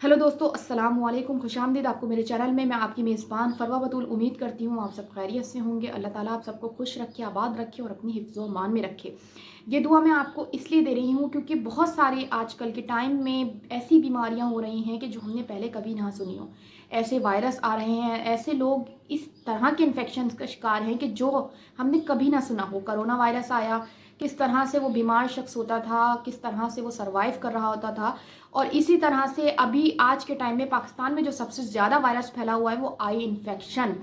Hello दोस्तों, अस्सलाम वालेकुम। खुशामदीद आपको मेरे चैनल में। मैं आपकी मेज़बान फ़रवा बतूल उम्मीद करती हूँ आप सब खैरियत से होंगे। अल्लाह ताला आप सबको खुश रखे, आबाद रखे और अपनी हिफ्ज़ व मान में रखे। ये दुआ मैं आपको इसलिए दे रही हूँ क्योंकि बहुत सारे आजकल के टाइम में ऐसी बीमारियाँ हो रही हैं कि जो हमने पहले कभी ना सुनी हो। ऐसे वायरस आ रहे हैं, ऐसे लोग इस तरह के इन्फेक्शन का शिकार हैं कि जो हमने कभी ना सुना हो। कोरोना वायरस आया, किस तरह से वो बीमार शख्स होता था, किस तरह से वो सर्वाइव कर रहा होता था। और इसी तरह से अभी आज के टाइम में पाकिस्तान में जो सबसे ज़्यादा वायरस फैला हुआ है वो आई इन्फेक्शन।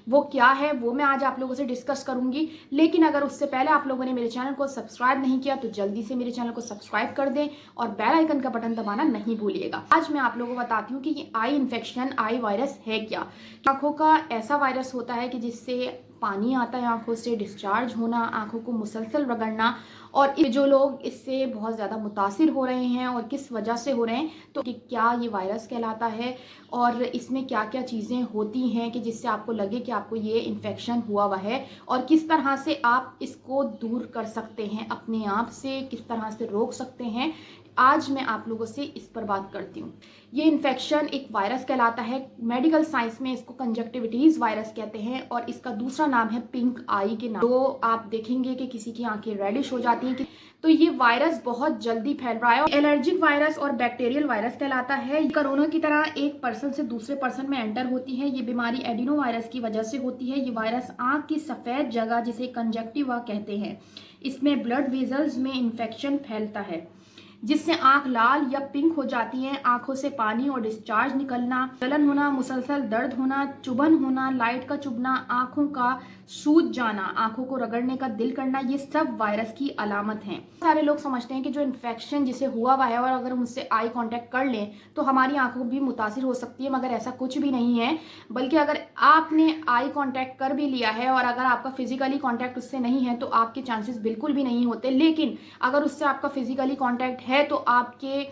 वो क्या है वो मैं आज आप लोगों से डिस्कस करूंगी। लेकिन अगर उससे पहले आप लोगों ने मेरे चैनल को सब्सक्राइब नहीं किया तो जल्दी से मेरे चैनल को सब्सक्राइब कर दें और बेल आइकन का बटन दबाना नहीं भूलिएगा। आज मैं आप लोगों को बताती हूँ कि ये आई इन्फेक्शन, आई वायरस है क्या। आँखों का ऐसा वायरस होता है कि जिससे पानी आता है आँखों से, डिस्चार्ज होना, आँखों को मुसलसल रगड़ना। और ये जो लोग इससे बहुत ज़्यादा मुतासिर हो रहे हैं और किस वजह से हो रहे हैं, तो कि क्या ये वायरस कहलाता है और इसमें क्या क्या चीज़ें होती हैं कि जिससे आपको लगे कि आपको ये इन्फेक्शन हुआ हुआ है, और किस तरह से आप इसको दूर कर सकते हैं अपने आप से, किस तरह से रोक सकते हैं। आज मैं आप लोगों से इस पर बात करती हूँ। ये इन्फेक्शन एक वायरस कहलाता है। मेडिकल साइंस में इसको कंजक्टिविटीज़ वायरस कहते हैं और इसका दूसरा नाम है पिंक आई के नाम। तो आप देखेंगे कि किसी की आंखें रेडिश हो जाती हैं। तो ये वायरस बहुत जल्दी फैल रहा है। एलर्जिक वायरस और बैक्टीरियल वायरस कहलाता है। कोरोना की तरह एक पर्सन से दूसरे पर्सन में एंटर होती है। ये बीमारी एडिनो वायरस की वजह से होती है। ये वायरस आंख की सफ़ेद जगह, जिसे कंजक्टिवा कहते हैं, इसमें ब्लड वेजल्स में इन्फेक्शन फैलता है, जिससे आंख लाल या पिंक हो जाती है, आंखों से पानी और डिस्चार्ज निकलना, जलन होना, मुसलसल दर्द होना, चुभन होना, लाइट का चुभना, आंखों का सूज जाना, आंखों को रगड़ने का दिल करना, ये सब वायरस की अलामत हैं। सारे लोग समझते हैं कि जो इन्फेक्शन जिसे हुआ है और अगर हम उससे आई कांटेक्ट कर लें तो हमारी आंखों भी मुतासिर हो सकती है, मगर ऐसा कुछ भी नहीं है। बल्कि अगर आपने आई कांटेक्ट कर भी लिया है और अगर आपका फिजिकली कांटेक्ट उससे नहीं है तो आपके चांसेस बिल्कुल भी नहीं होते। लेकिन अगर उससे आपका फिजिकली कांटेक्ट है तो आपके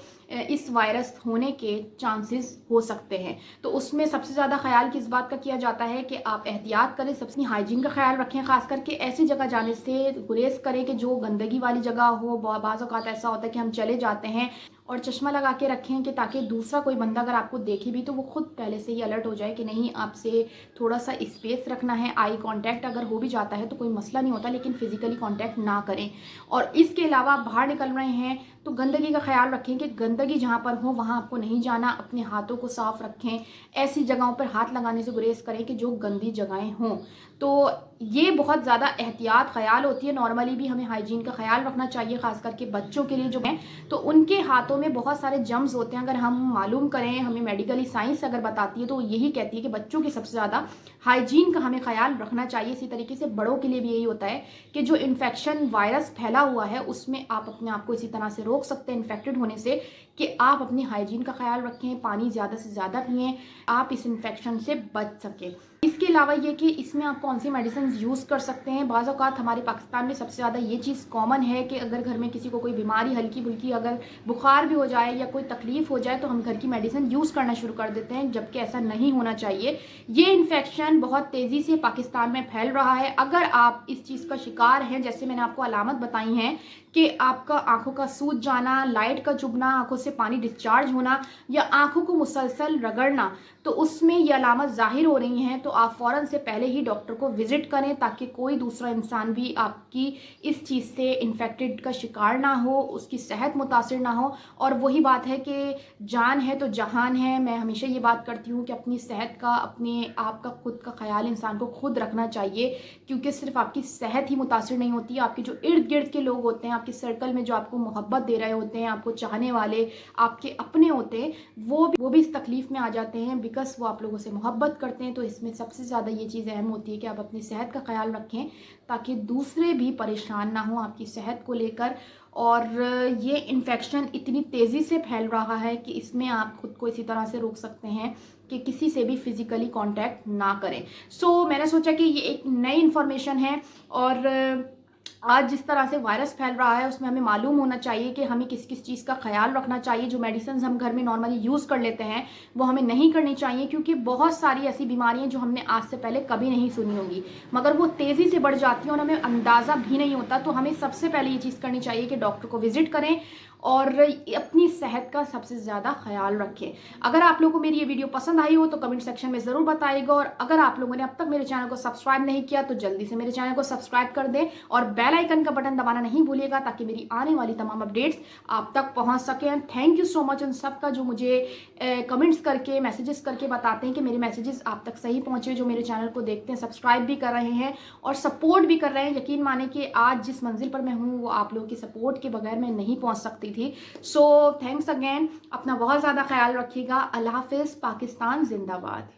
इस वायरस होने के चांसेस हो सकते हैं। तो उसमें सबसे ज़्यादा ख्याल किस बात का किया जाता है कि आप एहतियात करें, सबसे हाइजीन का ख्याल रखें, खास करके ऐसी जगह जाने से गुरेज करें कि जो गंदगी वाली जगह हो। बाज़ औक़ात ऐसा होता है कि हम चले जाते हैं और चश्मा लगा के रखें कि ताकि दूसरा कोई बंदा अगर आपको देखे भी तो वो खुद पहले से ही अलर्ट हो जाए कि नहीं, आपसे थोड़ा सा स्पेस रखना है। आई कांटेक्ट अगर हो भी जाता है तो कोई मसला नहीं होता, लेकिन फिजिकली कांटेक्ट ना करें। और इसके अलावा आप बाहर निकल रहे हैं तो गंदगी का ख्याल रखें कि गंदगी जहाँ पर हो वहाँ आपको नहीं जाना। अपने हाथों को साफ रखें, ऐसी जगहों पर हाथ लगाने से गुरेज करें कि जो गंदी जगहें हों। तो ये बहुत ज़्यादा एहतियात ख्याल होती है। नॉर्मली भी हमें हाइजीन का ख्याल रखना चाहिए, खास करके बच्चों के लिए जो है, तो उनके हाथों में बहुत सारे जम्स होते हैं। अगर हम मालूम करें, हमें मेडिकली साइंस अगर बताती है तो यही कहती है कि बच्चों की सबसे ज़्यादा हाइजीन का हमें ख्याल रखना चाहिए। इसी तरीके से बड़ों के लिए भी यही होता है कि जो इन्फेक्शन वायरस फैला हुआ है उसमें आप अपने आप को इसी तरह से रोक सकते हैं इन्फेक्टेड होने से कि आप अपनी हाइजीन का ख्याल रखें, पानी ज़्यादा से ज़्यादा पिएं, आप इस इन्फेक्शन से बच सकें। इसके अलावा ये कि इसमें आप कौन सी मेडिसिन यूज़ कर सकते हैं। बाज़ औक़ात हमारे पाकिस्तान में सबसे ज़्यादा ये चीज़ कॉमन है कि अगर घर में किसी को कोई बीमारी हल्की फुल्की, अगर बुखार भी हो जाए या कोई तकलीफ़ हो जाए तो हम घर की मेडिसिन यूज़ करना शुरू कर देते हैं, जबकि ऐसा नहीं होना चाहिए। ये इन्फेक्शन बहुत तेज़ी से पाकिस्तान में फैल रहा है। अगर आप इस चीज़ का शिकार हैं, जैसे मैंने आपको अलामत बताई हैं कि आपका आंखों का सूज जाना, लाइट का चुभना, आंखों से पानी डिस्चार्ज होना या आंखों को मुसलसल रगड़ना, तो उसमें ये अलामत ज़ाहिर हो रही हैं तो आप फ़ौरन से पहले ही डॉक्टर को विज़िट करें, ताकि कोई दूसरा इंसान भी आपकी इस चीज़ से इन्फेक्टेड का शिकार ना हो, उसकी सेहत मुतासिर ना हो। और वही बात है कि जान है तो जहान है। मैं हमेशा ये बात करती हूँ कि अपनी सेहत का, अपने आप का, खुद का ख्याल इंसान को खुद रखना चाहिए, क्योंकि सिर्फ आपकी सेहत ही मुतासिर नहीं होती, आपके जो इर्द गिर्द के लोग होते हैं, आपके सर्कल में जो आपको मोहब्बत दे रहे होते हैं, आपको चाहने वाले, आपके अपने होते हैं, वो भी इस तकलीफ़ में आ जाते हैं बिकॉज वो आप लोगों से मोहब्बत करते हैं। तो इसमें सबसे ज़्यादा ये चीज़ अहम होती है कि आप अपनी सेहत का ख्याल रखें ताकि दूसरे भी परेशान ना हों आपकी सेहत को लेकर। और ये इन्फेक्शन इतनी तेज़ी से फैल रहा है कि इसमें आप खुद को इसी तरह से रोक सकते हैं कि किसी से भी फिज़िकली कांटेक्ट ना करें। सो मैंने सोचा कि ये एक नई इन्फॉर्मेशन है और आज जिस तरह से वायरस फैल रहा है उसमें हमें मालूम होना चाहिए कि हमें किस किस चीज़ का ख्याल रखना चाहिए। जो मेडिसिन हम घर में नॉर्मली यूज़ कर लेते हैं वो हमें नहीं करनी चाहिए, क्योंकि बहुत सारी ऐसी बीमारियां जो हमने आज से पहले कभी नहीं सुनी होंगी, मगर वो तेज़ी से बढ़ जाती हैं और हमें अंदाज़ा भी नहीं होता। तो हमें सबसे पहले ये चीज़ करनी चाहिए कि डॉक्टर को विजिट करें और अपनी सेहत का सबसे ज़्यादा ख्याल रखें। अगर आप लोगों को मेरी ये वीडियो पसंद आई हो तो कमेंट सेक्शन में ज़रूर बताइएगा, और अगर आप लोगों ने अब तक मेरे चैनल को सब्सक्राइब नहीं किया तो जल्दी से मेरे चैनल को सब्सक्राइब कर दें और बेल आइकन का बटन दबाना नहीं भूलिएगा, ताकि मेरी आने वाली तमाम अपडेट्स आप तक पहुंच सकें। थैंक यू सो मच उन सब का जो मुझे कमेंट्स करके, मैसेजेस करके बताते हैं कि मेरे मैसेजेस आप तक सही पहुंचे, जो मेरे चैनल को देखते हैं, सब्सक्राइब भी कर रहे हैं और सपोर्ट भी कर रहे हैं। यकीन माने कि आज जिस मंजिल पर मैं हूँ वो आप लोगों की सपोर्ट के बगैर मैं नहीं पहुँच सकती थी। सो थैंक्स अगेन, अपना बहुत ज़्यादा ख्याल रखिएगा। अल्लाह हाफिज़, पाकिस्तान जिंदाबाद।